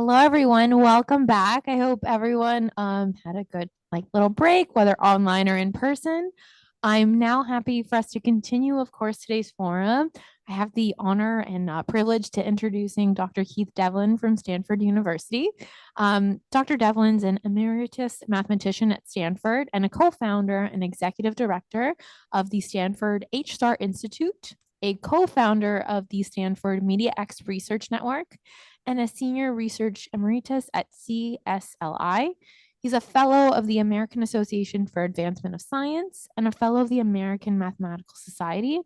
Hello everyone, welcome back. I hope everyone had a good little break, whether online or in person. I'm now happy for us to continue, of course, today's forum. I have the honor and privilege to introducing Dr. Keith Devlin from Stanford University. Dr. Devlin's an emeritus mathematician at Stanford and a co-founder and executive director of the Stanford H-Star Institute, a co-founder of the Stanford MediaX Research Network, and a senior research emeritus at CSLI. He's a fellow of the American Association for Advancement of Science and a fellow of the American Mathematical Society.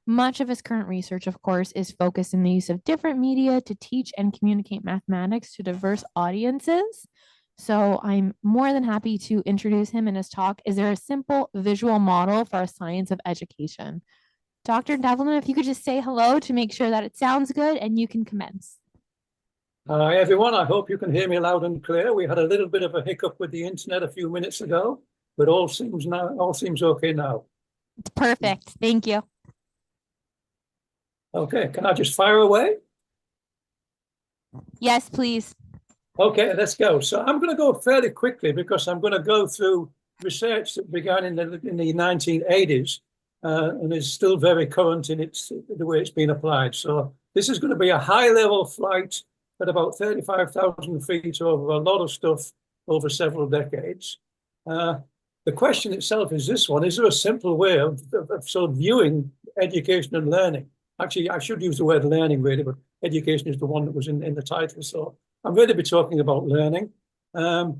Much of his current research, of course, is focused in the use of different media to teach and communicate mathematics to diverse audiences. So I'm more than happy to introduce him in his talk. Is there a simple visual model for a science of education? Dr. Devlin, if you could just say hello to make sure that it sounds good and you can commence. Hi, everyone. I hope you can hear me loud and clear. We had a little bit of a hiccup with the internet a few minutes ago, but all seems okay now. It's perfect. Thank you. Okay, can I just fire away? Yes, please. Okay, let's go. So I'm going to go fairly quickly because I'm going to go through research that began in the 1980s and is still very current in the way it's been applied. So this is going to be a high-level flight at about 35,000 feet over a lot of stuff over several decades. The question itself is this one: is there a simple way of sort of viewing education and learning? Actually, I should use the word learning really, but education is the one that was in the title. So I'm going to be talking about learning. And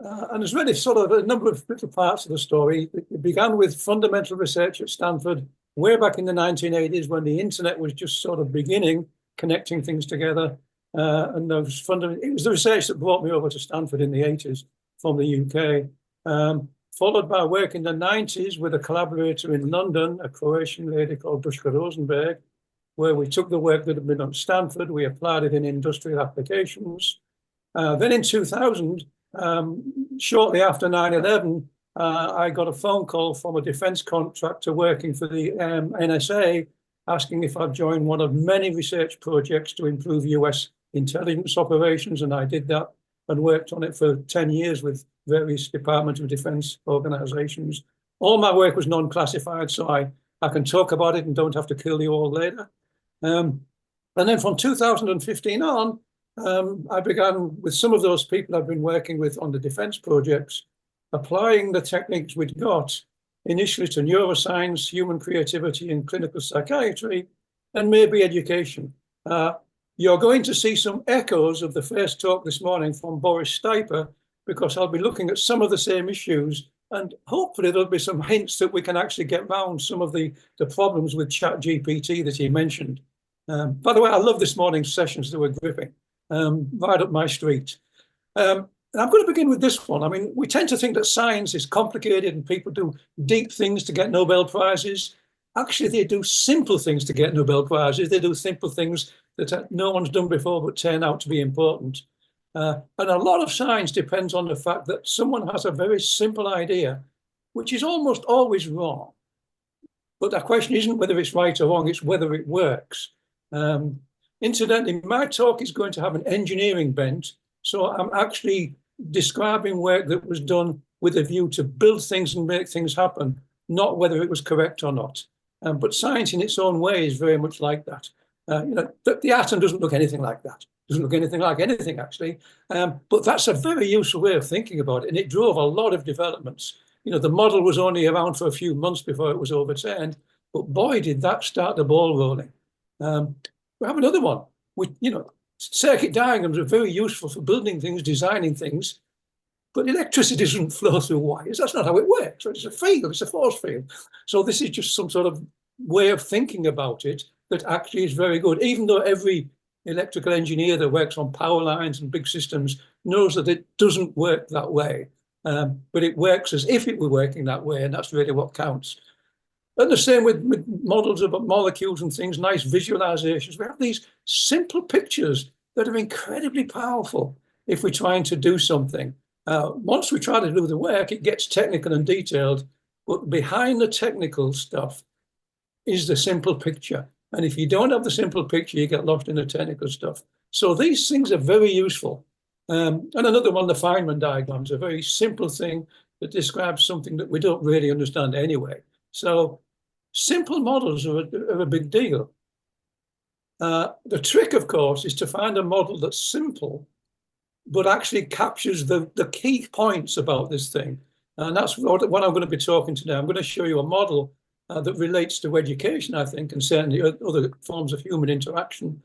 there's really sort of a number of little parts of the story. It began with fundamental research at Stanford way back in the 1980s when the internet was just sort of beginning, connecting things together. And it was the research that brought me over to Stanford in the 80s from the UK, followed by work in the 90s with a collaborator in London, a Croatian lady called Duška Rosenberg, where we took the work that had been done at Stanford, we applied it in industrial applications. Then in 2000, shortly after 9/11, I got a phone call from a defense contractor working for the NSA, asking if I'd join one of many research projects to improve US intelligence operations. And I did that and worked on it for 10 years with various Department of Defense organizations. All my work was non-classified, so I can talk about it and don't have to kill you all later. And then from 2015 on, I began with some of those people I've been working with on the defense projects, applying the techniques we'd got initially to neuroscience, human creativity, and clinical psychiatry, and maybe education. You're going to see some echoes of the first talk this morning from Boris Steiper, because I'll be looking at some of the same issues, and hopefully there'll be some hints that we can actually get around some of the problems with ChatGPT that he mentioned. By the way, I love this morning's sessions. They were gripping, right up my street. And I'm going to begin with this one. I mean, we tend to think that science is complicated and people do deep things to get Nobel Prizes. Actually, they do simple things to get Nobel Prizes. They do simple things that no one's done before but turn out to be important. And a lot of science depends on the fact that someone has a very simple idea, which is almost always wrong. But the question isn't whether it's right or wrong, it's whether it works. Incidentally, my talk is going to have an engineering bent. So I'm actually describing work that was done with a view to build things and make things happen, not whether it was correct or not. But science in its own way is very much like that. The atom doesn't look anything like that. Doesn't look anything like anything, actually. But that's a very useful way of thinking about it. And it drove a lot of developments. The model was only around for a few months before it was overturned. But boy, did that start the ball rolling. We have another one. Circuit diagrams are very useful for building things, designing things, but electricity doesn't flow through wires. That's not how it works. It's a field, it's a force field. So this is just some sort of way of thinking about it that actually is very good, even though every electrical engineer that works on power lines and big systems knows that it doesn't work that way. But it works as if it were working that way, and that's really what counts. And the same with models of molecules and things, nice visualizations. We have these simple pictures that are incredibly powerful if we're trying to do something. Once we try to do the work, it gets technical and detailed, but behind the technical stuff is the simple picture. And if you don't have the simple picture, you get lost in the technical stuff. So these things are very useful. And another one, the Feynman diagrams, a very simple thing that describes something that we don't really understand anyway. So simple models are a big deal. The trick, of course, is to find a model that's simple, but actually captures the key points about this thing. And that's what I'm going to be talking today. I'm going to show you a model that relates to education, I think, and certainly other forms of human interaction,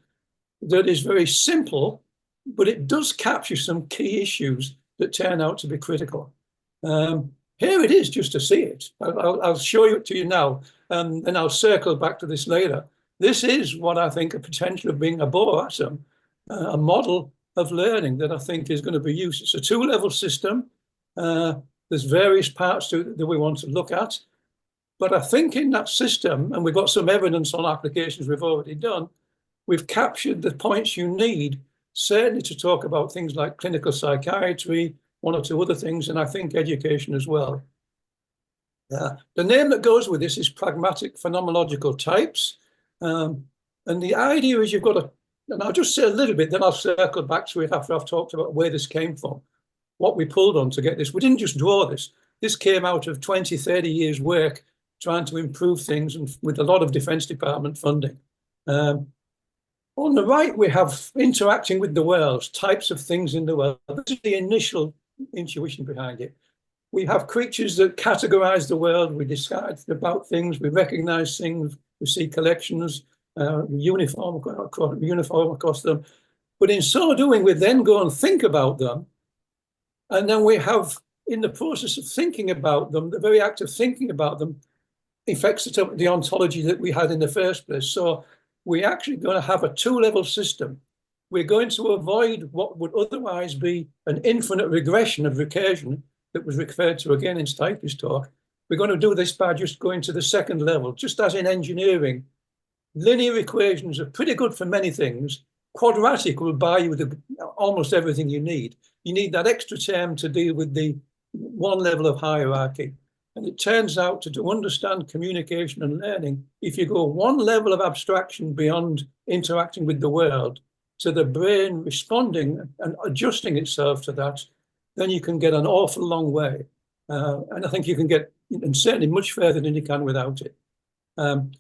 that is very simple, but it does capture some key issues that turn out to be critical. Here it is, just to see it. I'll show it to you now, and I'll circle back to this later. This is what I think a potential of being a Bohr atom, a model of learning that I think is going to be used. It's a two-level system. There's various parts to it that we want to look at. But I think in that system, and we've got some evidence on applications we've already done, we've captured the points you need, certainly to talk about things like clinical psychiatry, one or two other things, and I think education as well. The name that goes with this is pragmatic phenomenological types. And the idea is you've got to, and I'll just say a little bit, then I'll circle back to it after I've talked about where this came from, what we pulled on to get this. We didn't just draw this. This came out of 20, 30 years work trying to improve things, and with a lot of Defence Department funding. On the right, we have interacting with the world, types of things in the world. This is the initial intuition behind it. We have creatures that categorize the world. We decide about things. We recognize things. We see collections, uniform across them. But in so doing, we then go and think about them. And then we have, in the process of thinking about them, the very act of thinking about them affects the ontology that we had in the first place. So we're actually going to have a two-level system. We're going to avoid what would otherwise be an infinite regression of recursion that was referred to again in Stipe's talk. We're going to do this by just going to the second level. Just as in engineering, linear equations are pretty good for many things. Quadratic will buy you almost everything you need. You need that extra term to deal with the one level of hierarchy. And it turns out to understand communication and learning, if you go one level of abstraction beyond interacting with the world, to the brain responding and adjusting itself to that, then you can get an awful long way. And I think you can get, and certainly much further than you can without it.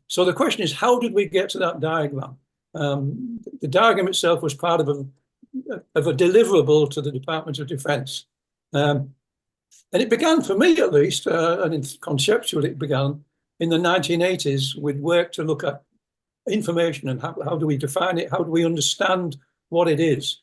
So the question is, how did we get to that diagram? The diagram itself was part of a deliverable to the Department of Defense. And it began, for me at least, and conceptually it began in the 1980s with work to look at information and how do we define it, how do we understand what it is.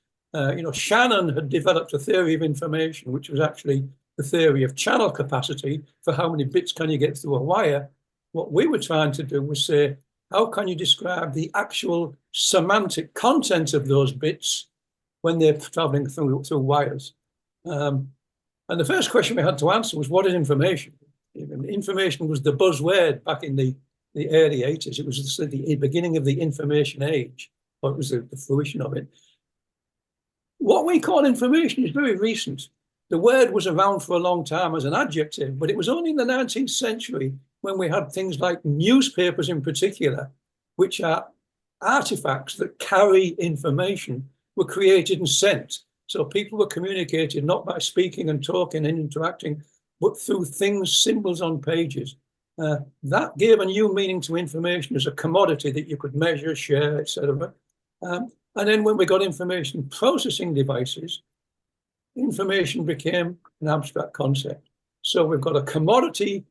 Shannon had developed a theory of information, which was actually the theory of channel capacity for how many bits can you get through a wire. What we were trying to do was say, how can you describe the actual semantic content of those bits when they're traveling through wires? And the first question we had to answer was, what is information? Information was the buzzword back in the early 80s. It was the beginning of the information age, or it was the fruition of it. What we call information is very recent. The word was around for a long time as an adjective, but it was only in the 19th century when we had things like newspapers in particular, which are artifacts that carry information, were created and sent. So people were communicated not by speaking and talking and interacting, but through things, symbols on pages. That gave a new meaning to information as a commodity that you could measure, share, etc. And then when we got information processing devices, information became an abstract concept. So we've got a commodity,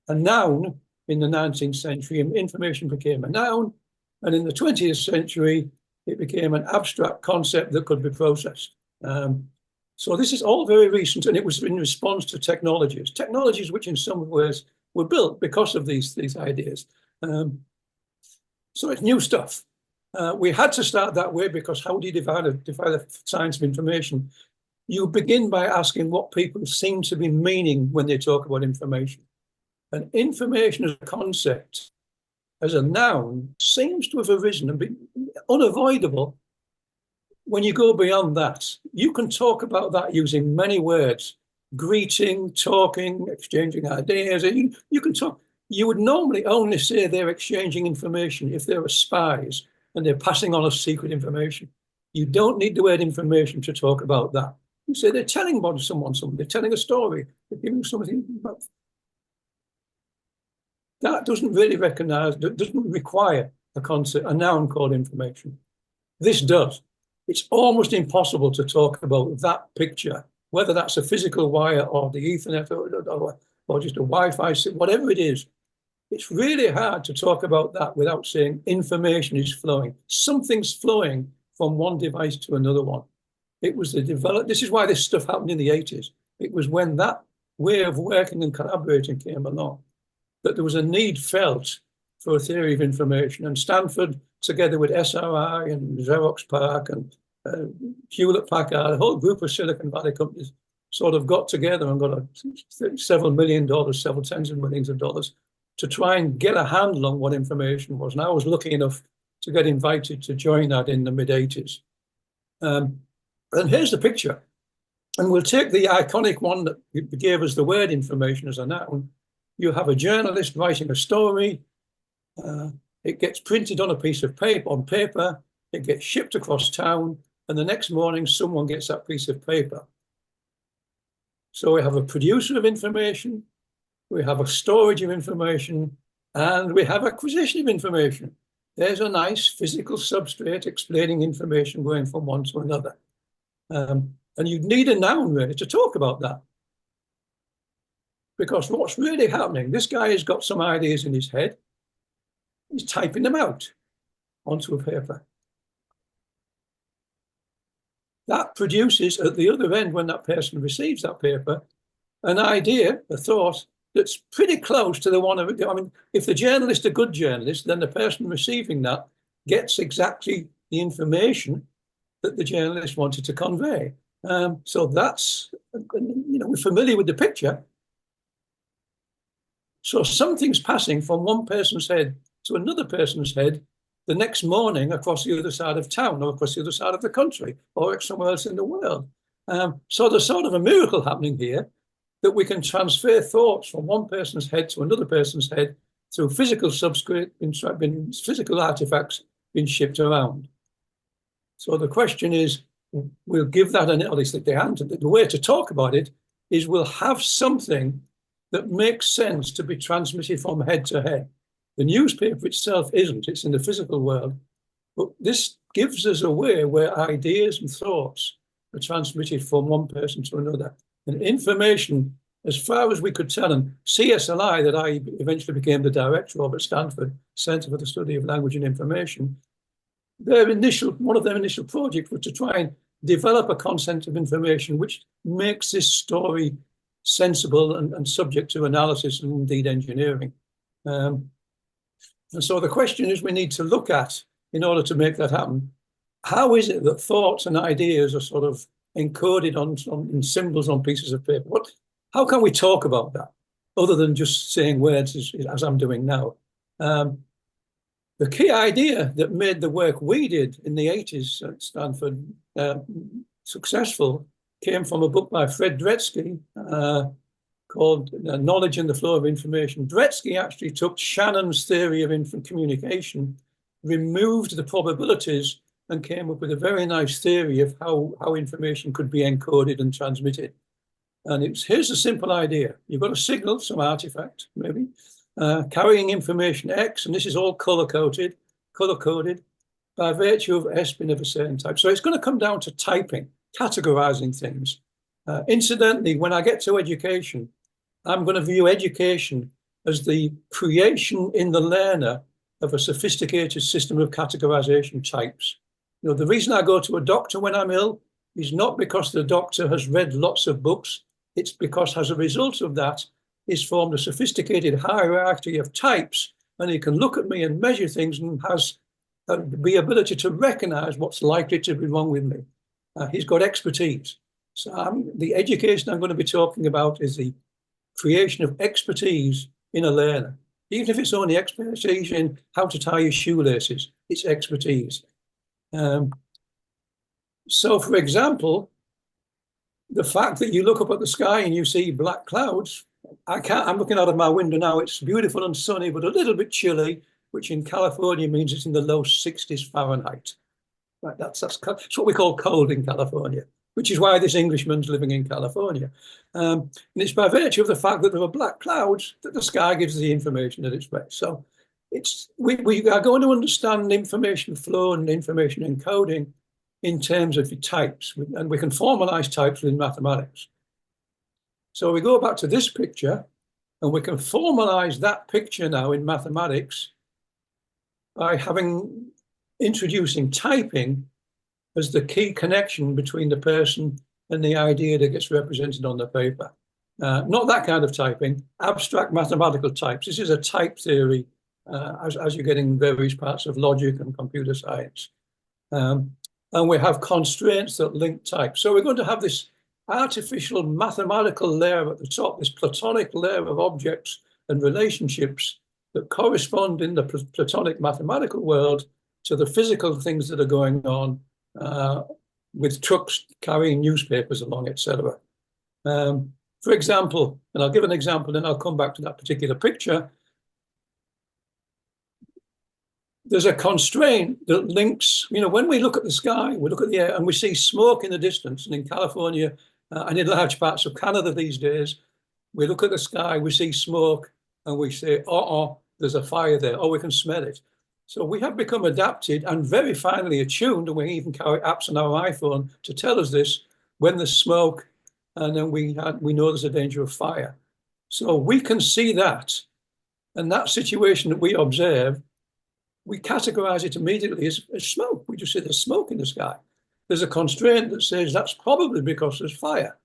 a noun in the 19th century, and information became a noun. And in the 20th century, it became an abstract concept that could be processed. So this is all very recent, and it was in response to technologies which in some ways were built because of these ideas. So it's new stuff. We had to start that way because how do you define the science of information? You begin by asking what people seem to be meaning when they talk about information. And information as a concept, as a noun, seems to have arisen and been unavoidable. When you go beyond that, you can talk about that using many words: greeting, talking, exchanging ideas. You can talk. You would normally only say they're exchanging information if they were spies and they're passing on a secret information. You don't need the word information to talk about that. You say they're telling about someone something, they're telling a story, they're giving something. That doesn't really recognize, doesn't require a concept, a noun called information. This does. It's almost impossible to talk about that picture, whether that's a physical wire or the Ethernet or just a Wi-Fi, whatever it is. It's really hard to talk about that without saying information is flowing. Something's flowing from one device to another one. It was the develop. This is why this stuff happened in the 80s. It was when that way of working and collaborating came along that there was a need felt for a theory of information. And Stanford, together with SRI and Xerox PARC and Hewlett Packard, a whole group of Silicon Valley companies sort of got together and got several $1 million, several tens of millions of dollars to try and get a handle on what information was. And I was lucky enough to get invited to join that in the mid-80s. And here's the picture. And we'll take the iconic one that gave us the word information as a noun. You have a journalist writing a story. It gets printed on a piece of paper, it gets shipped across town, and the next morning someone gets that piece of paper. So we have a producer of information, we have a storage of information, and we have acquisition of information. There's a nice physical substrate explaining information going from one to another. And you'd need a noun really to talk about that. Because what's really happening, this guy has got some ideas in his head, he's typing them out onto a paper. That produces at the other end, when that person receives that paper, an idea, a thought that's pretty close to the one of it. I mean, if the journalist is a good journalist, then the person receiving that gets exactly the information that the journalist wanted to convey. So that's, we're familiar with the picture. So something's passing from one person's head to another person's head the next morning across the other side of town or across the other side of the country or somewhere else in the world. So there's sort of a miracle happening here that we can transfer thoughts from one person's head to another person's head through physical substrate, physical artifacts being shipped around. So the question is, we'll give that at least the answer. The way to talk about it is we'll have something that makes sense to be transmitted from head to head. The newspaper itself isn't, it's in the physical world, but this gives us a way where ideas and thoughts are transmitted from one person to another. And information, as far as we could tell, and CSLI, that I eventually became the director of at Stanford Center for the Study of Language and Information, one of their initial projects was to try and develop a concept of information which makes this story sensible and subject to analysis and indeed engineering. And so the question is we need to look at, in order to make that happen, how is it that thoughts and ideas are sort of encoded in symbols on pieces of paper? How can we talk about that other than just saying words as I'm doing now? The key idea that made the work we did in the 80s at Stanford successful came from a book by Fred Dretske called Knowledge and the Flow of Information. Dretske actually took Shannon's theory of communication, removed the probabilities, and came up with a very nice theory of how information could be encoded and transmitted. And here's a simple idea. You've got a signal, some artifact, maybe, carrying information X, and this is all color-coded by virtue of S being of a certain type. So it's going to come down to typing, categorizing things. Incidentally, when I get to education, I'm going to view education as the creation in the learner of a sophisticated system of categorization types. The reason I go to a doctor when I'm ill is not because the doctor has read lots of books. It's because as a result of that, he's formed a sophisticated hierarchy of types, and he can look at me and measure things and has the ability to recognize what's likely to be wrong with me. He's got expertise. So the education I'm going to be talking about is the creation of expertise in a learner. Even if it's only expertise in how to tie your shoelaces, it's expertise. So, for example, the fact that you look up at the sky and you see black clouds I'm looking out of my window now. It's beautiful and sunny, but a little bit chilly, which in California means it's in the low 60s Fahrenheit. Right, that's what we call cold in California, which is why this Englishman's living in California. And it's by virtue of the fact that there are black clouds that the sky gives the information that it's red. So we are going to understand information flow and information encoding in terms of types, and we can formalize types within mathematics. So we go back to this picture, and we can formalize that picture now in mathematics by introducing typing as the key connection between the person and the idea that gets represented on the paper. Not that kind of typing, abstract mathematical types. This is a type theory as you get in various parts of logic and computer science. And we have constraints that link types. So we're going to have this artificial mathematical layer at the top, this platonic layer of objects and relationships that correspond in the platonic mathematical world to the physical things that are going on with trucks carrying newspapers along, etc. For example, and I'll give an example, then I'll come back to that particular picture. There's a constraint that links, when we look at the sky, we look at the air and we see smoke in the distance. And in California and in large parts of Canada these days, we look at the sky, we see smoke and we say, there's a fire there, or we can smell it. So we have become adapted and very finely attuned, and we even carry apps on our iPhone to tell us this when there's smoke, and then we know there's a danger of fire. So we can see that, and that situation that we observe, we categorize it immediately as smoke. We just say there's smoke in the sky. There's a constraint that says that's probably because there's fire.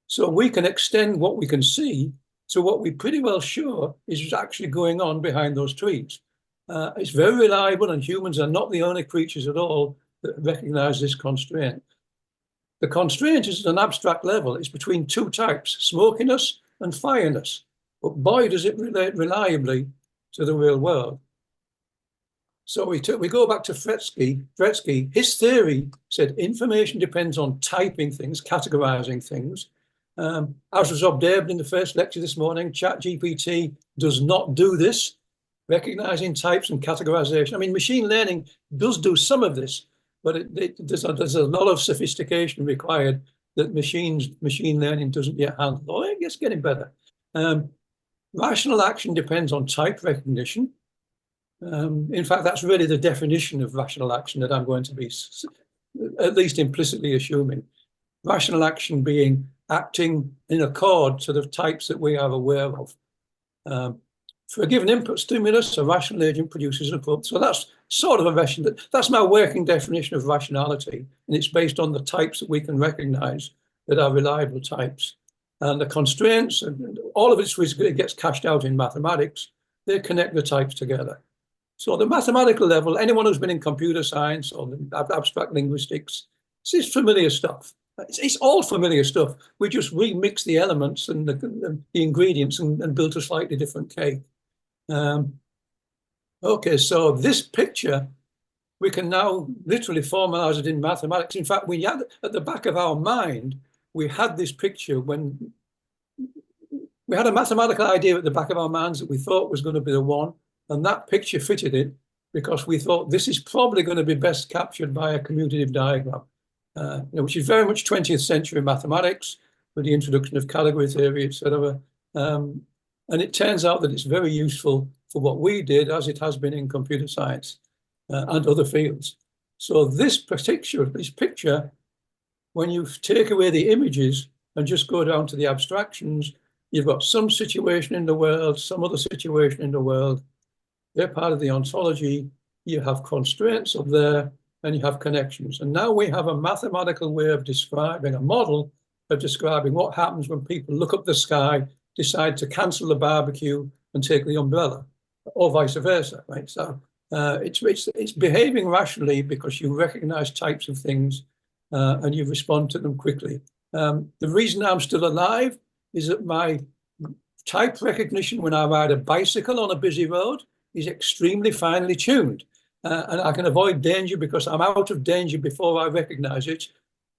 So we can extend what we can see to what we're pretty well sure is actually going on behind those trees. It's very reliable, and humans are not the only creatures at all that recognize this constraint. The constraint is at an abstract level. It's between two types, smokiness and fireness. But boy, does it relate reliably to the real world. So we go back to Fretsky. His theory said information depends on typing things, categorizing things. As was observed in the first lecture this morning, ChatGPT does not do this, recognizing types and categorization. I mean, machine learning does do some of this, but there's a lot of sophistication required that machine learning doesn't yet handle. Oh, it's getting better. Rational action depends on type recognition. In fact, that's really the definition of rational action that I'm going to be at least implicitly assuming. Rational action being acting in accord to the types that we are aware of. For a given input stimulus, a rational agent produces an output. So that's sort of that's my working definition of rationality, and it's based on the types that we can recognize that are reliable types. And the constraints, and all of it gets cashed out in mathematics, they connect the types together. So the mathematical level, anyone who's been in computer science or abstract linguistics, this is familiar stuff. It's all familiar stuff. We just remix the elements and the ingredients and build a slightly different cake. Okay, so this picture, we can now literally formalize it in mathematics. In fact, we had at the back of our mind, we had this picture when we had a mathematical idea at the back of our minds that we thought was going to be the one, and that picture fitted it because we thought this is probably going to be best captured by a commutative diagram, which is very much 20th century mathematics with the introduction of category theory, etc. And it turns out that it's very useful for what we did, as it has been in computer science and other fields. So this picture, when you take away the images and just go down to the abstractions, you've got some situation in the world, some other situation in the world. They're part of the ontology. You have constraints up there, and you have connections. And now we have a mathematical way of describing, a model of describing what happens when people look up the sky, decide to cancel the barbecue and take the umbrella, or vice versa, right? So it's behaving rationally because you recognize types of things and you respond to them quickly. The reason I'm still alive is that my type recognition when I ride a bicycle on a busy road is extremely finely tuned. And I can avoid danger because I'm out of danger before I recognize it.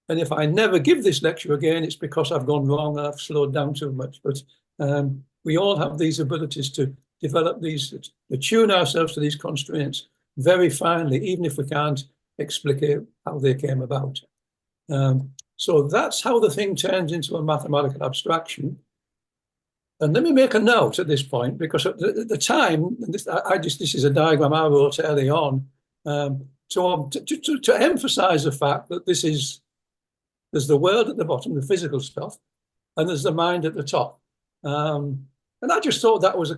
And if I never give this lecture again, it's because I've gone wrong and I've slowed down too much. But We all have these abilities to develop these, to tune ourselves to these constraints very finely, even if we can't explicate how they came about. So that's how the thing turns into a mathematical abstraction. And let me make a note at this point, because at the time, this is a diagram I wrote early on, to emphasize the fact that there's the world at the bottom, the physical stuff, and there's the mind at the top. And I just thought that was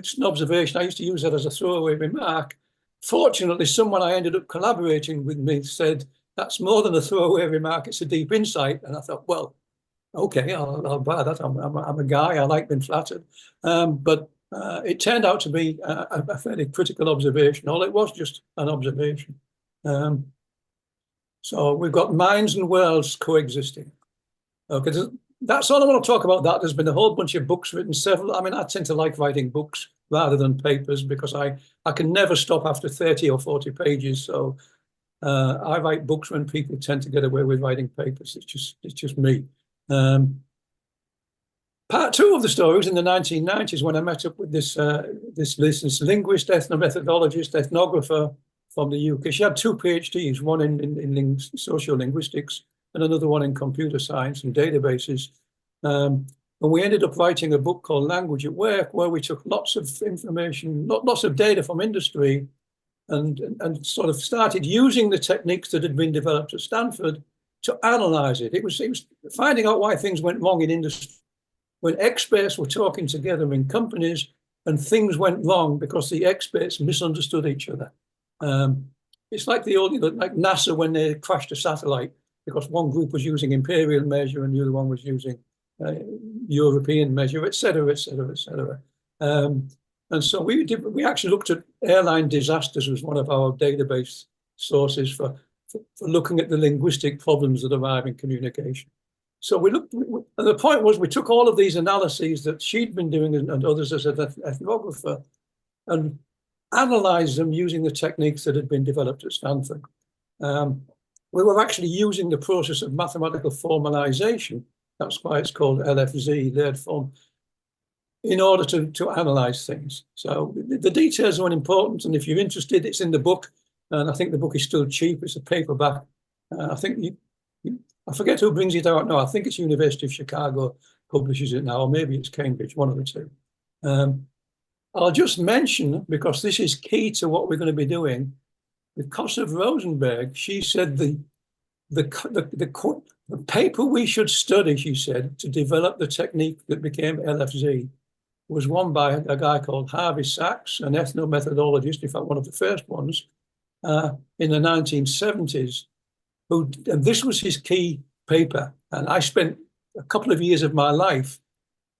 just an observation. I used to use that as a throwaway remark. Fortunately, someone I ended up collaborating with me said, that's more than a throwaway remark, it's a deep insight. And I thought, well, okay, I'll buy that. I'm a guy, I like being flattered. But it turned out to be a fairly critical observation. All it was just an observation. So we've got minds and worlds coexisting. Okay, that's all I want to talk about. That there's been a whole bunch of books written, several. I mean, I tend to like writing books rather than papers because I can never stop after 30 or 40 pages. So I write books when people tend to get away with writing papers. It's just me. Part two of the story was in the 1990s when I met up with this linguist, ethnomethodologist, ethnographer from the UK. She had two PhDs, one in sociolinguistics and another one in computer science and databases. And we ended up writing a book called Language at Work, where we took lots of information, lots of data from industry, and sort of started using the techniques that had been developed at Stanford to analyze it. It was finding out why things went wrong in industry when experts were talking together in companies and things went wrong because the experts misunderstood each other. It's like the old, like NASA when they crashed a satellite because one group was using imperial measure and the other one was using European measure, et cetera, et cetera, et cetera. And so we actually looked at airline disasters as one of our database sources for looking at the linguistic problems that arrive in communication. So we looked, and the point was we took all of these analyses that she'd been doing and others as an ethnographer and analyzed them using the techniques that had been developed at Stanford. We were actually using the process of mathematical formalization, that's why it's called LFZ, layered form, in order to analyze things. So the details are unimportant, and if you're interested, it's in the book, and I think the book is still cheap. It's a paperback. I think I forget who brings it out now. I think it's University of Chicago publishes it now, or maybe it's Cambridge, one of the two. I'll just mention, because this is key to what we're going to be doing, with Kosov Rosenberg, she said the paper we should study, she said, to develop the technique that became LFZ was one by a guy called Harvey Sachs, an ethnomethodologist, in fact, one of the first ones, in the 1970s, and this was his key paper. And I spent a couple of years of my life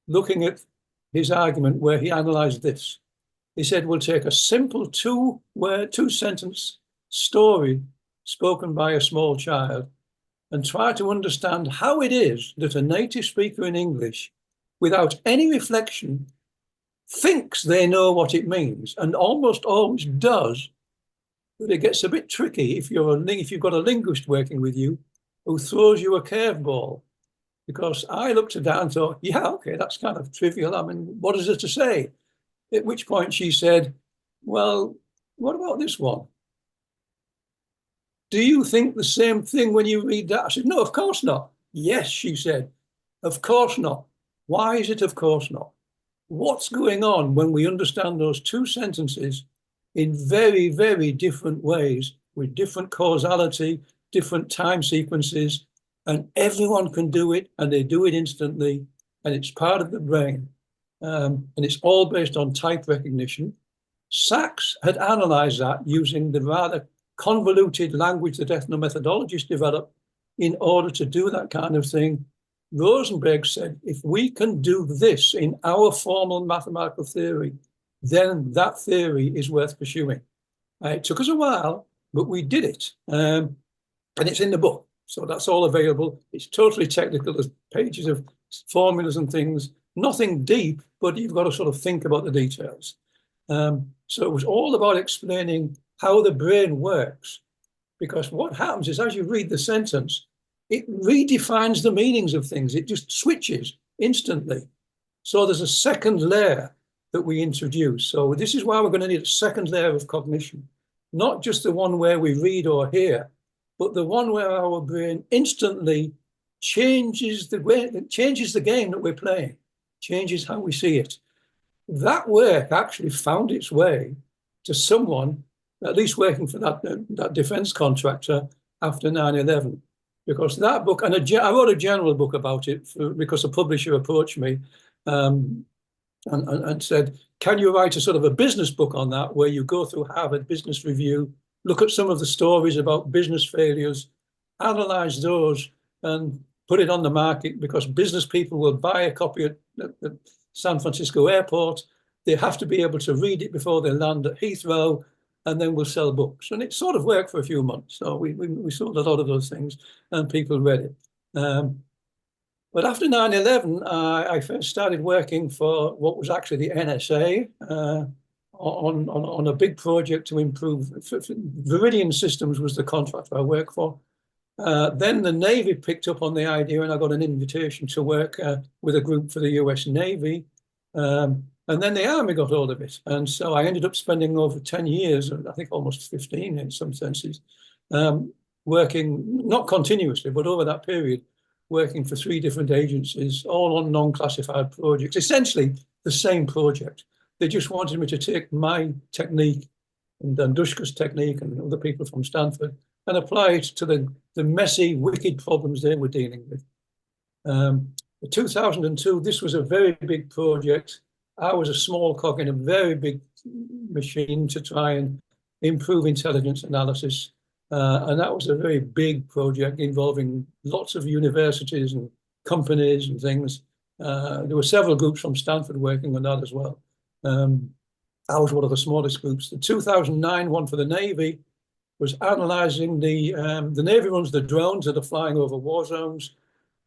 looking at his argument where he analyzed this. He said, we'll take a simple two-sentence story spoken by a small child and try to understand how it is that a native speaker in English, without any reflection, thinks they know what it means and almost always does. But it gets a bit tricky if you've got a linguist working with you who throws you a curveball. Because I looked at that and thought, yeah, okay, that's kind of trivial. I mean, what is it to say? At which point she said, well, what about this one? Do you think the same thing when you read that? I said, no, of course not. Yes, she said, of course not. Why is it of course not? What's going on when we understand those two sentences in very, very different ways with different causality, different time sequences, and everyone can do it and they do it instantly and it's part of the brain. And it's all based on type recognition. Sachs had analyzed that using the rather convoluted language that ethnomethodologists develop in order to do that kind of thing. Rosenberg said, if we can do this in our formal mathematical theory, then that theory is worth pursuing. It took us a while, but we did it. And it's in the book. So that's all available. It's totally technical. There's pages of formulas and things, nothing deep, but you've got to sort of think about the details. So it was all about explaining how the brain works, because what happens is as you read the sentence, it redefines the meanings of things. It just switches instantly. So there's a second layer that we introduce. So this is why we're going to need a second layer of cognition, not just the one where we read or hear, but the one where our brain instantly changes the game that we're playing, changes how we see it. That work actually found its way to someone, at least working for that defense contractor after 9/11. Because that book, and I wrote a general book about it because a publisher approached me and said, can you write a sort of a business book on that where you go through Harvard Business Review, look at some of the stories about business failures, analyze those and put it on the market, because business people will buy a copy at the San Francisco airport. They have to be able to read it before they land at Heathrow, and then we'll sell books. And it sort of worked for a few months. So we sold a lot of those things and people read it. But after 9/11, I first started working for what was actually the NSA on a big project to improve. Viridian Systems was the contractor I worked for. Then the Navy picked up on the idea, and I got an invitation to work with a group for the US Navy. And then the Army got hold of it. And so I ended up spending over 10 years, I think almost 15 in some senses, working, not continuously, but over that period, working for 3 different agencies, all on non-classified projects, essentially the same project. They just wanted me to take my technique and Dushka's technique and other people from Stanford and apply it to the messy, wicked problems they were dealing with. In 2002, this was a very big project. I was a small cog in a very big machine to try and improve intelligence analysis. And that was a very big project involving lots of universities and companies and things. There were several groups from Stanford working on that as well. I was one of the smallest groups. The 2009 one for the Navy was analyzing the Navy runs the drones that are flying over war zones,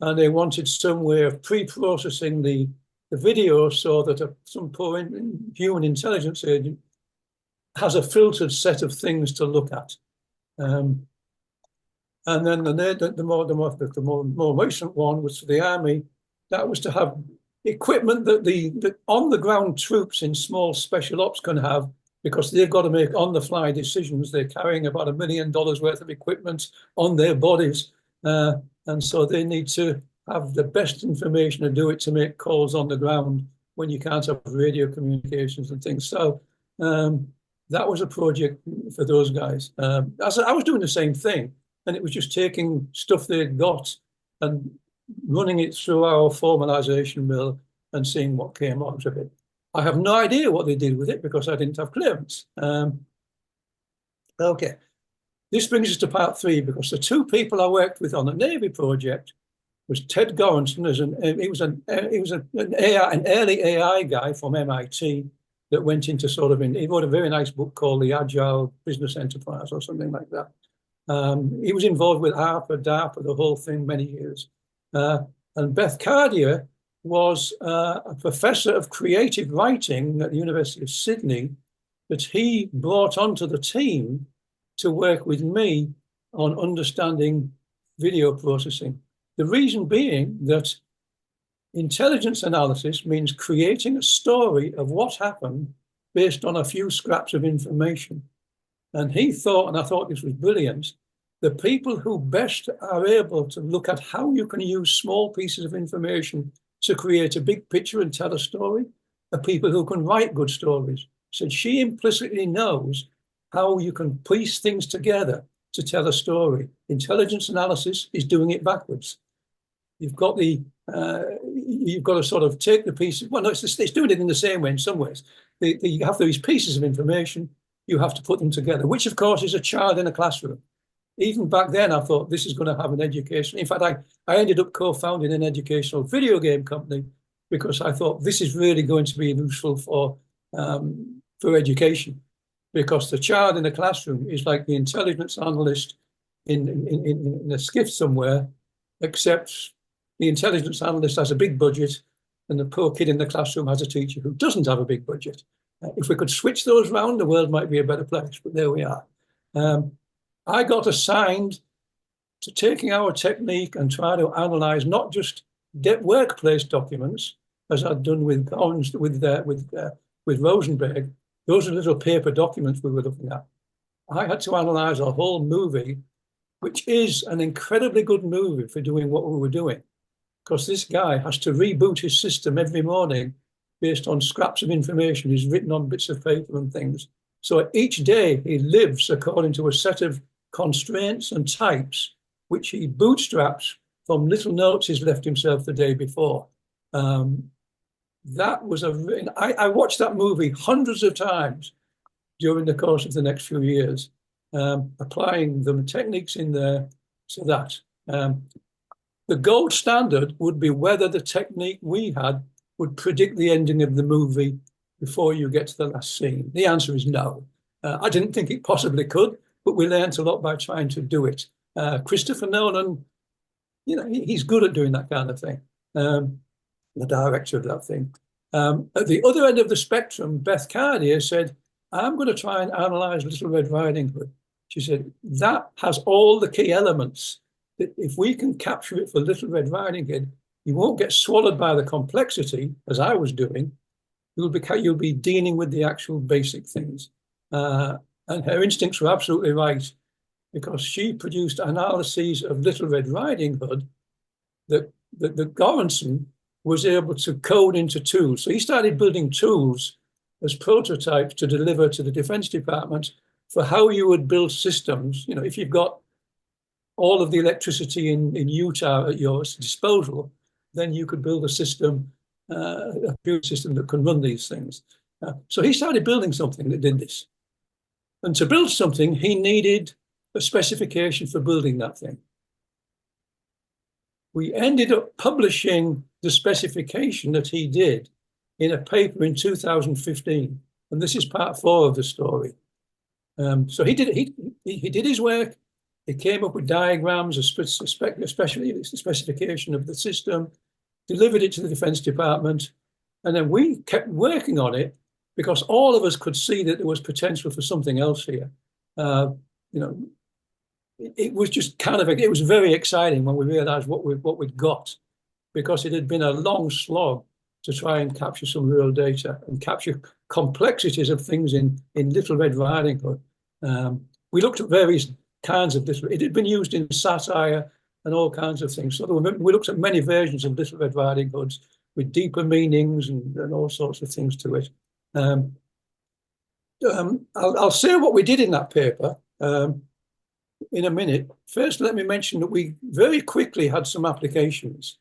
and they wanted some way of pre-processing the video so that some poor human intelligence agent has a filtered set of things to look at. And then the more recent one was for the Army. That was to have equipment that the on-the-ground troops in small special ops can have, because they've got to make on-the-fly decisions. They're carrying about $1 million worth of equipment on their bodies. And so they need to have the best information to do it, to make calls on the ground when you can't have radio communications and things. So that was a project for those guys. I was doing the same thing, and it was just taking stuff they'd got and running it through our formalization mill and seeing what came out of it. I have no idea what they did with it because I didn't have clearance. Okay, this brings us to part 3, because the 2 people I worked with on the Navy project was Ted Goranson. He was an early AI guy from MIT that went into he wrote a very nice book called The Agile Business Enterprise or something like that. He was involved with DARPA, the whole thing, many years. And Beth Cardier was a professor of creative writing at the University of Sydney that he brought onto the team to work with me on understanding video processing. The reason being that intelligence analysis means creating a story of what happened based on a few scraps of information. And he thought, and I thought this was brilliant, the people who best are able to look at how you can use small pieces of information to create a big picture and tell a story are people who can write good stories. So she implicitly knows how you can piece things together to tell a story. Intelligence analysis is doing it backwards. You've got to sort of take the pieces. Well, no, it's doing it in the same way in some ways. You have these pieces of information, you have to put them together, which of course is a child in a classroom. Even back then, I thought this is going to have an education. In fact, I ended up co-founding an educational video game company because I thought this is really going to be useful for education, because the child in the classroom is like the intelligence analyst in a skiff somewhere, except the intelligence analyst has a big budget and the poor kid in the classroom has a teacher who doesn't have a big budget. If we could switch those around, the world might be a better place, but there we are. I got assigned to taking our technique and try to analyze not just workplace documents as I'd done with Rosenberg. Those are little paper documents we were looking at. I had to analyze a whole movie, which is an incredibly good movie for doing what we were doing, because this guy has to reboot his system every morning based on scraps of information he's written on bits of paper and things. So each day he lives according to a set of constraints and types, which he bootstraps from little notes he's left himself the day before. That was I watched that movie hundreds of times during the course of the next few years, applying the techniques in there to that. The gold standard would be whether the technique we had would predict the ending of the movie before you get to the last scene. The answer is no. I didn't think it possibly could, but we learned a lot by trying to do it. Christopher Nolan, he's good at doing that kind of thing, the director of that thing. At the other end of the spectrum, Beth Cardier said, I'm going to try and analyze Little Red Riding Hood. She said, that has all the key elements that if we can capture it for Little Red Riding Hood, you won't get swallowed by the complexity, as I was doing. You'll be dealing with the actual basic things. And her instincts were absolutely right, because she produced analyses of Little Red Riding Hood that Goranson was able to code into tools. So he started building tools as prototypes to deliver to the Defense Department for how you would build systems. If you've got all of the electricity in Utah at your disposal, then you could build a system, a computer system that can run these things. So he started building something that did this. And to build something, he needed a specification for building that thing. We ended up publishing the specification that he did in a paper in 2015. And this is part 4 of the story. So he did his work. He came up with diagrams, especially the specification of the system, delivered it to the Defense Department. And then we kept working on it because all of us could see that there was potential for something else here. It was just it was very exciting when we realized what we'd got, because it had been a long slog to try and capture some real data and capture complexities of things in Little Red Riding Hood. We looked at various kinds of it had been used in satire and all kinds of things. So we looked at many versions of Little Red Riding Hoods with deeper meanings and all sorts of things to it. I'll say what we did in that paper in a minute. First, let me mention that we very quickly had some applications.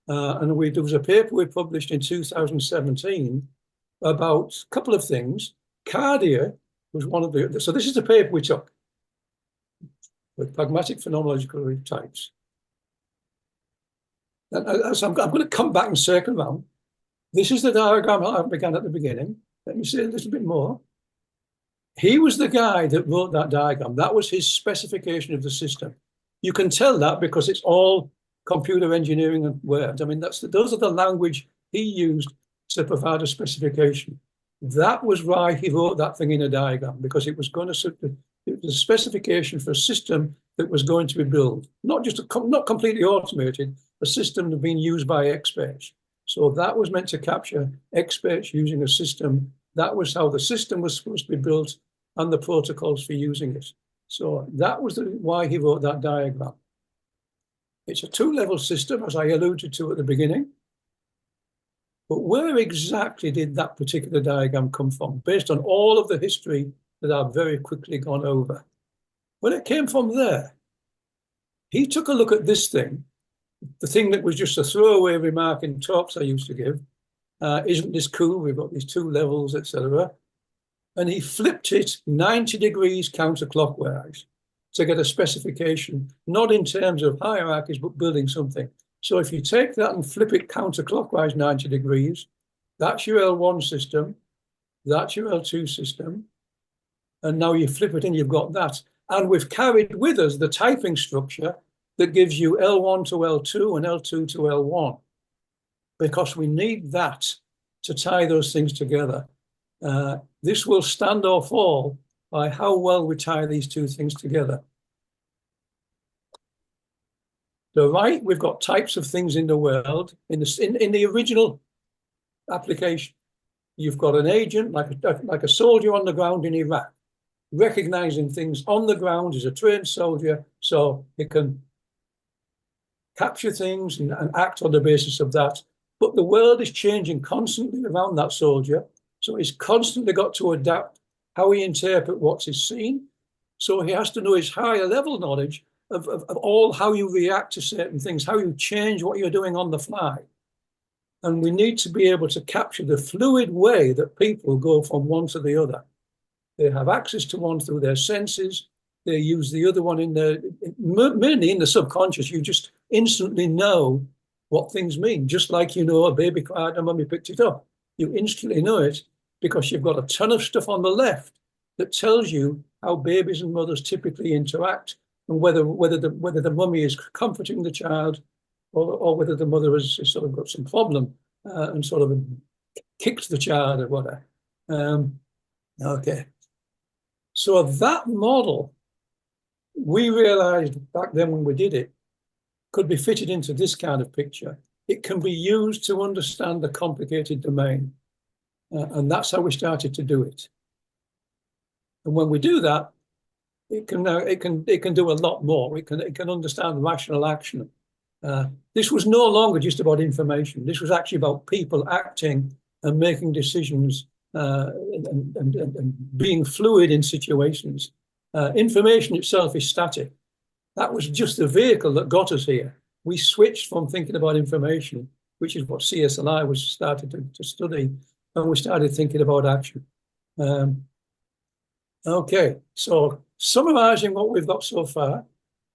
And there was a paper we published in 2017 about a couple of things. Cardier was one of the, so this is the paper we took with pragmatic phenomenological types. And so I'm going to come back and circle around. This is the diagram I began at the beginning. Let me say a little bit more. He was the guy that wrote that diagram. That was his specification of the system. You can tell that because it's all computer engineering and words. I mean, those are the language he used to provide a specification. That was why he wrote that thing in a diagram, because it was going to it was a specification for a system that was going to be built, not completely automated, a system that being used by experts. So that was meant to capture experts using a system. That was how the system was supposed to be built and the protocols for using it. So that was why he wrote that diagram. It's a 2-level system, as I alluded to at the beginning. But where exactly did that particular diagram come from, based on all of the history that I've very quickly gone over? Well, it came from there. He took a look at this thing, the thing that was just a throwaway remark in talks I used to give. Isn't this cool? We've got these 2 levels, etc. And he flipped it 90 degrees counterclockwise to get a specification, not in terms of hierarchies, but building something. So if you take that and flip it counterclockwise 90 degrees, that's your L1 system, that's your L2 system, and now you flip it and you've got that. And we've carried with us the typing structure that gives you L1 to L2 and L2 to L1, because we need that to tie those things together. This will stand or fall by how well we tie these 2 things together. So right, we've got types of things in the world. In the original application. You've got an agent, like a soldier on the ground in Iraq, recognizing things on the ground as a trained soldier, so he can capture things and act on the basis of that. But the world is changing constantly around that soldier, so he's constantly got to adapt how he interprets what is seen. So he has to know his higher level knowledge of all how you react to certain things, how you change what you're doing on the fly. And we need to be able to capture the fluid way that people go from one to the other. They have access to one through their senses. They use the other one mainly in the subconscious. You just instantly know what things mean, just like you know a baby cried and mummy picked it up. You instantly know it because you've got a ton of stuff on the left that tells you how babies and mothers typically interact, and whether the mummy is comforting the child, or whether the mother has sort of got some problem and sort of kicked the child or whatever. Okay. So that model, we realized back then when we did it, could be fitted into this kind of picture. It can be used to understand the complicated domain. And that's how we started to do it. And when we do that, it can do a lot more. It can understand rational action. This was no longer just about information. This was actually about people acting and making decisions and being fluid in situations. Information itself is static. That was just the vehicle that got us here. We switched from thinking about information, which is what CSLI was started to study, and we started thinking about action. Okay, so summarizing what we've got so far,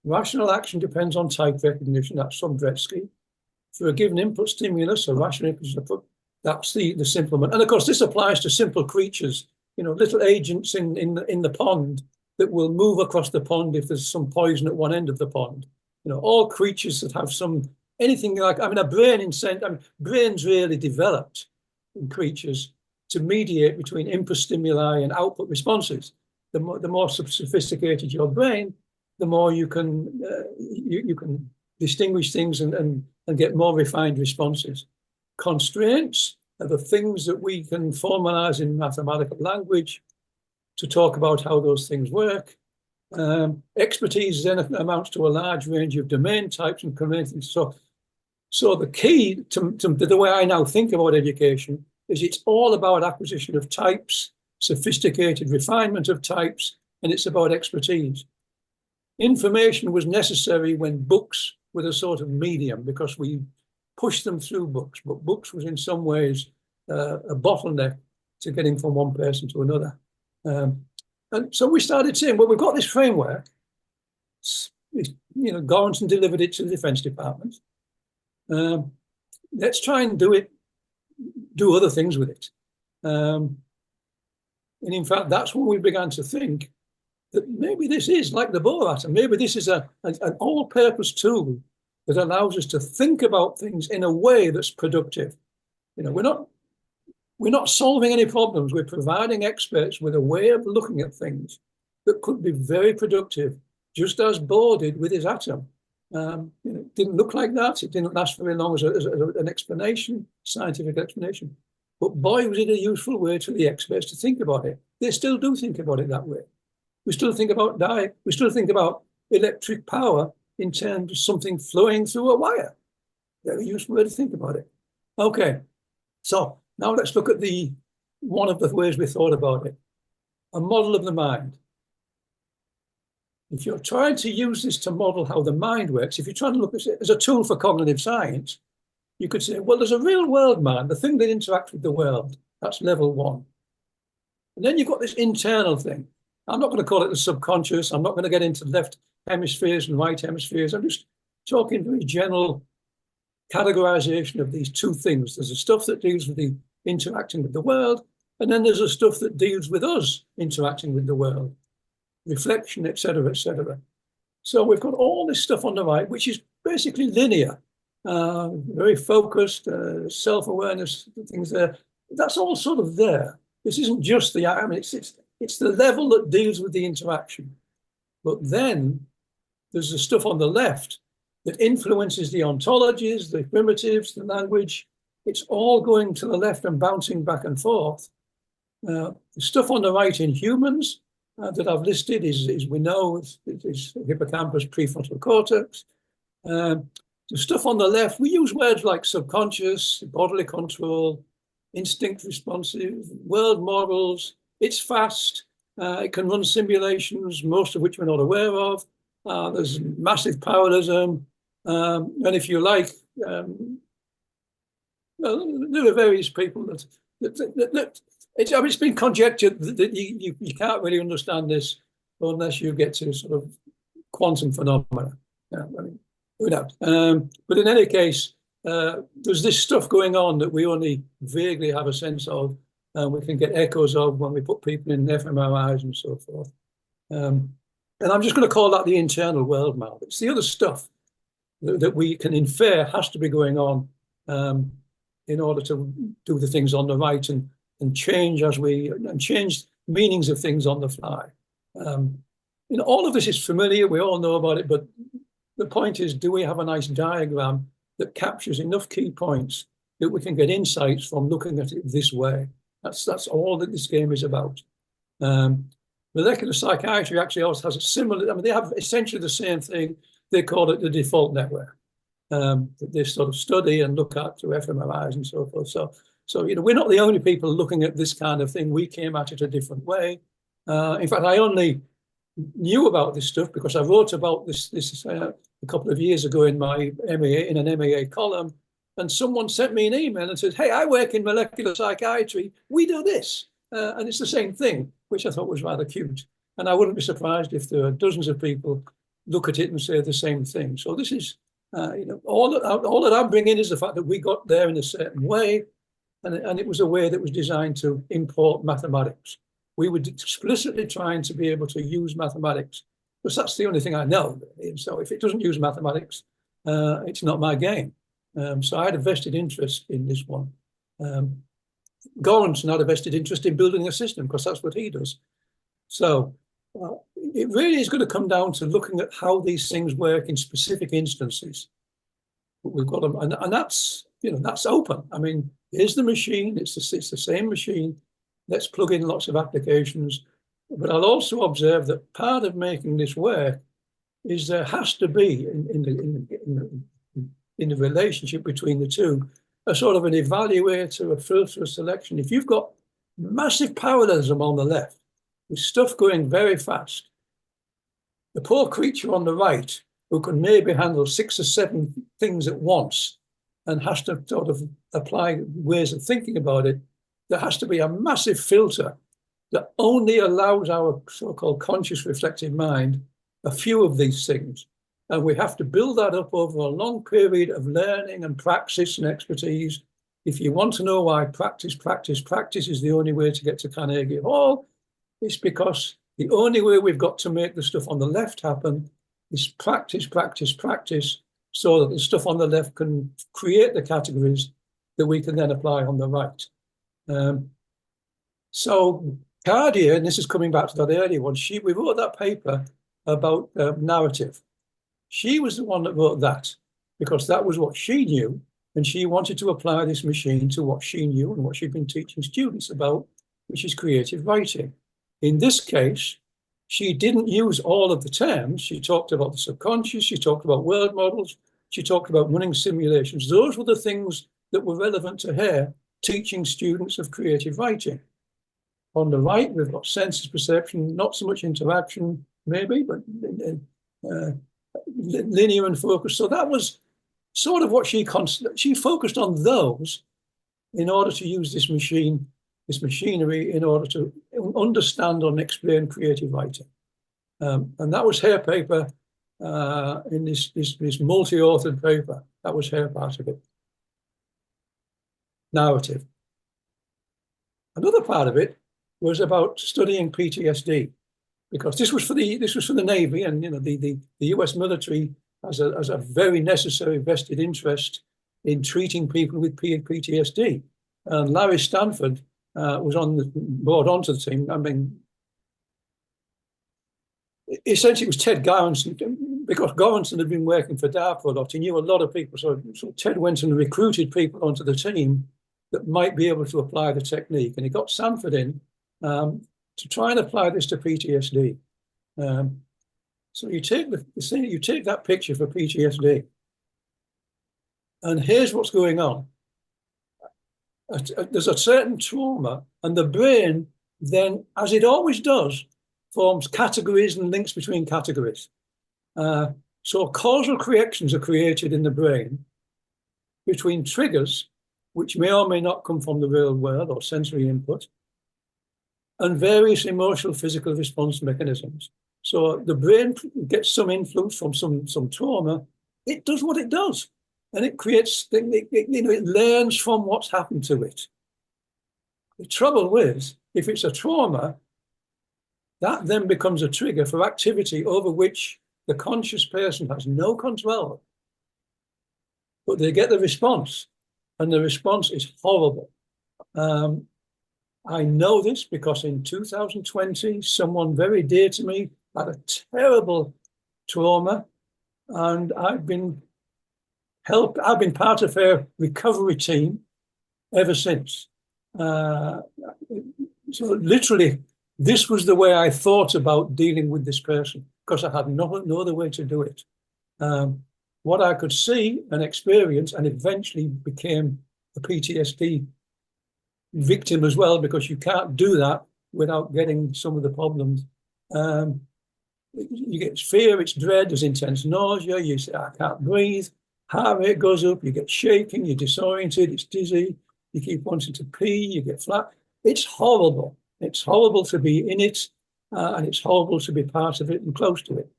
rational action depends on type recognition. That's from Bretsky. For a given input stimulus, a rational input, that's the simple one. And of course, this applies to simple creatures, little agents in the pond that will move across the pond if there's some poison at one end of the pond. All creatures that have anything like, a brain brain's really developed in creatures to mediate between input stimuli and output responses. The more sophisticated your brain, the more you can distinguish things and get more refined responses. Constraints are the things that we can formalize in mathematical language to talk about how those things work. Expertise then amounts to a large range of domain types and conventions. So the key to the way I now think about education is it's all about acquisition of types, sophisticated refinement of types, and it's about expertise. Information was necessary when books were a sort of medium because we pushed them through books, but books was in some ways a bottleneck to getting from one person to another. And so we started saying, well, we've got this framework. Garnson delivered it to the Defense Department. Let's try and do other things with it. And in fact, that's when we began to think that maybe this is like the Bohr atom. Maybe this is an all-purpose tool that allows us to think about things in a way that's productive. We're not solving any problems. We're providing experts with a way of looking at things that could be very productive, just as Bohr did with his atom. It didn't look like that. It didn't last very long as an explanation, scientific explanation. But boy, was it a useful way to the experts to think about it. They still do think about it that way. We still think about electric power in terms of something flowing through a wire. Very useful way to think about it. Okay, so now let's look at one of the ways we thought about it, a model of the mind. If you're trying to use this to model how the mind works, if you're trying to look at it as a tool for cognitive science, you could say, well, there's a real world mind, the thing that interacts with the world. That's level one. And then you've got this internal thing. I'm not going to call it the subconscious. I'm not going to get into left hemispheres and right hemispheres. I'm just talking very general categorization of these two things. There's the stuff that deals with the interacting with the world, and then there's the stuff that deals with us interacting with the world, reflection, etc., etc. So we've got all this stuff on the right, which is basically linear, very focused, self-awareness, things there. That's all sort of there. This isn't just it's the level that deals with the interaction. But then there's the stuff on the left that influences the ontologies, the primitives, the language. it's all going to the left and bouncing back and forth. The stuff on the right in humans that I've listed is we know is hippocampus, prefrontal cortex. The stuff on the left, we use words like subconscious, bodily control, instinct responsive, world models. It's fast. It can run simulations, most of which we're not aware of. There's massive parallelism. And if you like, there are various people that it's been conjectured that you can't really understand this unless you get to sort of quantum phenomena. Yeah, I mean, who knows? But in any case, there's this stuff going on that we only vaguely have a sense of, and we can get echoes of when we put people in fMRIs and so forth. And I'm just going to call that the internal world map. It's the other stuff that we can infer has to be going on in order to do the things on the right and change change meanings of things on the fly. All of this is familiar. We all know about it, but the point is, do we have a nice diagram that captures enough key points that we can get insights from looking at it this way? That's all that this game is about. Molecular psychiatry actually also has a similar, I mean, they have essentially the same thing. They call it the default network. That they sort of study and look at through fMRIs and so forth. So we're not the only people looking at this kind of thing. We came at it a different way. In fact, I only knew about this stuff because I wrote about this a couple of years ago in my MEA, in an MEA column, and someone sent me an email and said, "Hey, I work in molecular psychiatry. We do this," and it's the same thing, which I thought was rather cute. And I wouldn't be surprised if there are dozens of people look at it and say the same thing. So this is, all that I'm bringing is the fact that we got there in a certain way, and it was a way that was designed to import mathematics. We were explicitly trying to be able to use mathematics, because that's the only thing I know. And so if it doesn't use mathematics, it's not my game. So I had a vested interest in this one. Goranson had a vested interest in building a system, because that's what he does. So it really is going to come down to looking at how these things work in specific instances. We've got them, and that's open. I mean, here's the machine. It's the same machine. Let's plug in lots of applications. But I'll also observe that part of making this work is there has to be in the relationship between the two a sort of an evaluator, a filter, a selection. If you've got massive parallelism on the left, with stuff going very fast, the poor creature on the right, who can maybe handle 6 or 7 things at once and has to sort of apply ways of thinking about it, there has to be a massive filter that only allows our so-called conscious reflective mind a few of these things. And we have to build that up over a long period of learning and practice and expertise. If you want to know why practice is the only way to get to Carnegie Hall, it's because the only way we've got to make the stuff on the left happen is practice, so that the stuff on the left can create the categories that we can then apply on the right. So Cardia, and this is coming back to that earlier one, we wrote that paper about narrative. She was the one that wrote that because that was what she knew, and she wanted to apply this machine to what she knew and what she'd been teaching students about, which is creative writing. In this case, she didn't use all of the terms. She talked about the subconscious, she talked about world models, she talked about running simulations. Those were the things that were relevant to her teaching students of creative writing. On the right, we've got senses perception, not so much interaction, maybe, but linear and focus. So that was sort of what she focused on those in order to use this machinery in order to understand and explain creative writing. And that was her paper in this multi-authored paper. That was her part of it. Narrative. Another part of it was about studying PTSD, because this was for the Navy, and the US military has a very necessary vested interest in treating people with PTSD. And Larry Stanford was brought onto the team. I mean, essentially it was Ted Goranson because Goranson had been working for DARPA a lot, he knew a lot of people. So Ted went and recruited people onto the team that might be able to apply the technique. And he got Sanford in to try and apply this to PTSD. So you take you take that picture for PTSD, and here's what's going on. There's a certain trauma, and the brain then, as it always does, forms categories and links between categories. So causal connections are created in the brain between triggers, which may or may not come from the real world or sensory input, and various emotional physical response mechanisms. So the brain gets some influence from some trauma. It does what it does, and it creates, it learns from what's happened to it. The trouble is, if it's a trauma, that then becomes a trigger for activity over which the conscious person has no control. But they get the response, and the response is horrible. I know this because in 2020, someone very dear to me had a terrible trauma, and I've been part of her recovery team ever since. So literally, this was the way I thought about dealing with this person, because I had no other way to do it. What I could see and experience, and eventually became a PTSD victim as well, because you can't do that without getting some of the problems. You get fear, it's dread, there's intense nausea, you say, I can't breathe, heart rate goes up, you get shaking, you're disoriented, it's dizzy, you keep wanting to pee, you get flat. It's horrible. It's horrible to be in it, and it's horrible to be part of it and close to it.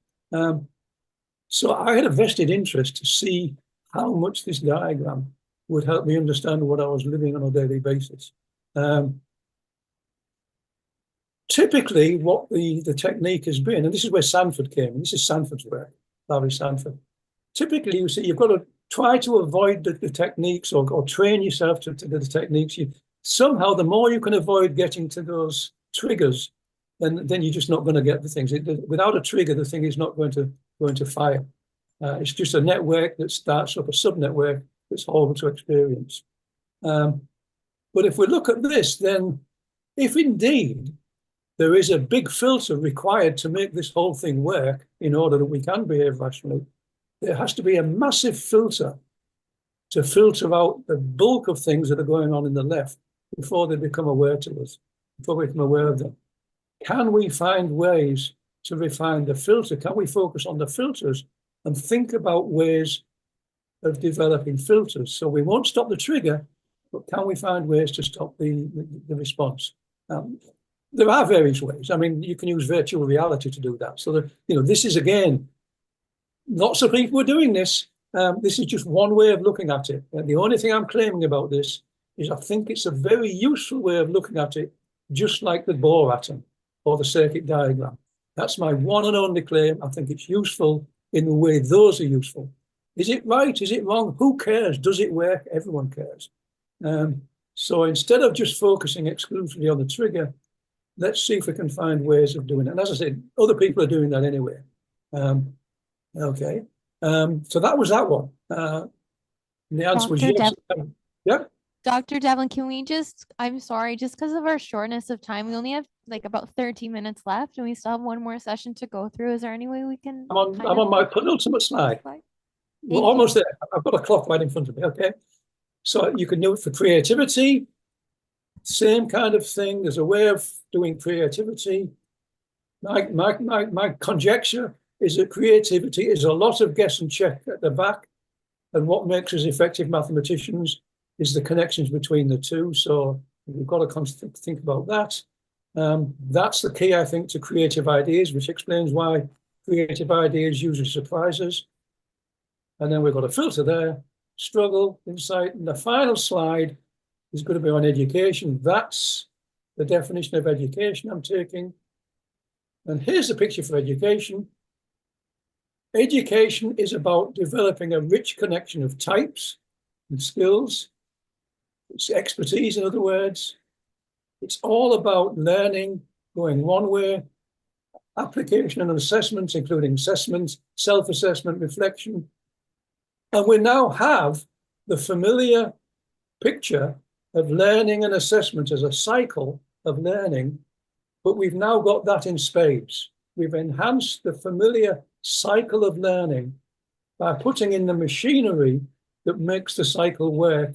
So I had a vested interest to see how much this diagram would help me understand what I was living on a daily basis. Typically, what the technique has been, and this is where Sanford came in, this is Sanford's work, Larry Sanford. Typically, you see, you've got to try to avoid the techniques or train yourself to the techniques. Somehow, the more you can avoid getting to those triggers, then you're just not going to get the things. Without a trigger, the thing is not going to fire. It's just a network that starts up, a subnetwork that's horrible to experience. But if we look at this, then if indeed there is a big filter required to make this whole thing work in order that we can behave rationally, there has to be a massive filter to filter out the bulk of things that are going on in the left before they become aware to us, before we become aware of them. Can we find ways to refine the filter? Can we focus on the filters and think about ways of developing filters? So we won't stop the trigger, but can we find ways to stop the response? There are various ways. I mean, you can use virtual reality to do that. So this is, again, lots of people are doing this. This is just one way of looking at it. And the only thing I'm claiming about this is I think it's a very useful way of looking at it, just like the Bohr atom or the circuit diagram. That's my one and only claim. I think it's useful in the way those are useful. Is it right? Is it wrong? Who cares? Does it work? Everyone cares. So instead of just focusing exclusively on the trigger, let's see if we can find ways of doing it. And as I said, other people are doing that anyway. Okay. So that was that one. The answer was yes. Yeah. Dr. Devlin, can we I'm sorry, just because of our shortness of time, we only have like about 13 minutes left and we still have one more session to go through. Is there any way we can? I'm on my penultimate slide. We're almost there. I've got a clock right in front of me. Okay. So you can do it for creativity. Same kind of thing. There's a way of doing creativity. My conjecture is that creativity is a lot of guess and check at the back. And what makes us effective mathematicians is the connections between the two. So we've got to think about that. That's the key, I think, to creative ideas, which explains why creative ideas usually surprise us. And then we've got a filter there, struggle, insight. And the final slide is going to be on education. That's the definition of education I'm taking. And here's the picture for education. Education is about developing a rich connection of types and skills. It's expertise, in other words. It's all about learning, going one way, application and assessment, including assessment, self-assessment, reflection. And we now have the familiar picture of learning and assessment as a cycle of learning, but we've now got that in spades. We've enhanced the familiar cycle of learning by putting in the machinery that makes the cycle work,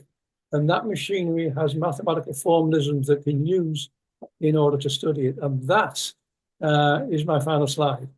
and that machinery has mathematical formalisms that can use in order to study it. And that is my final slide.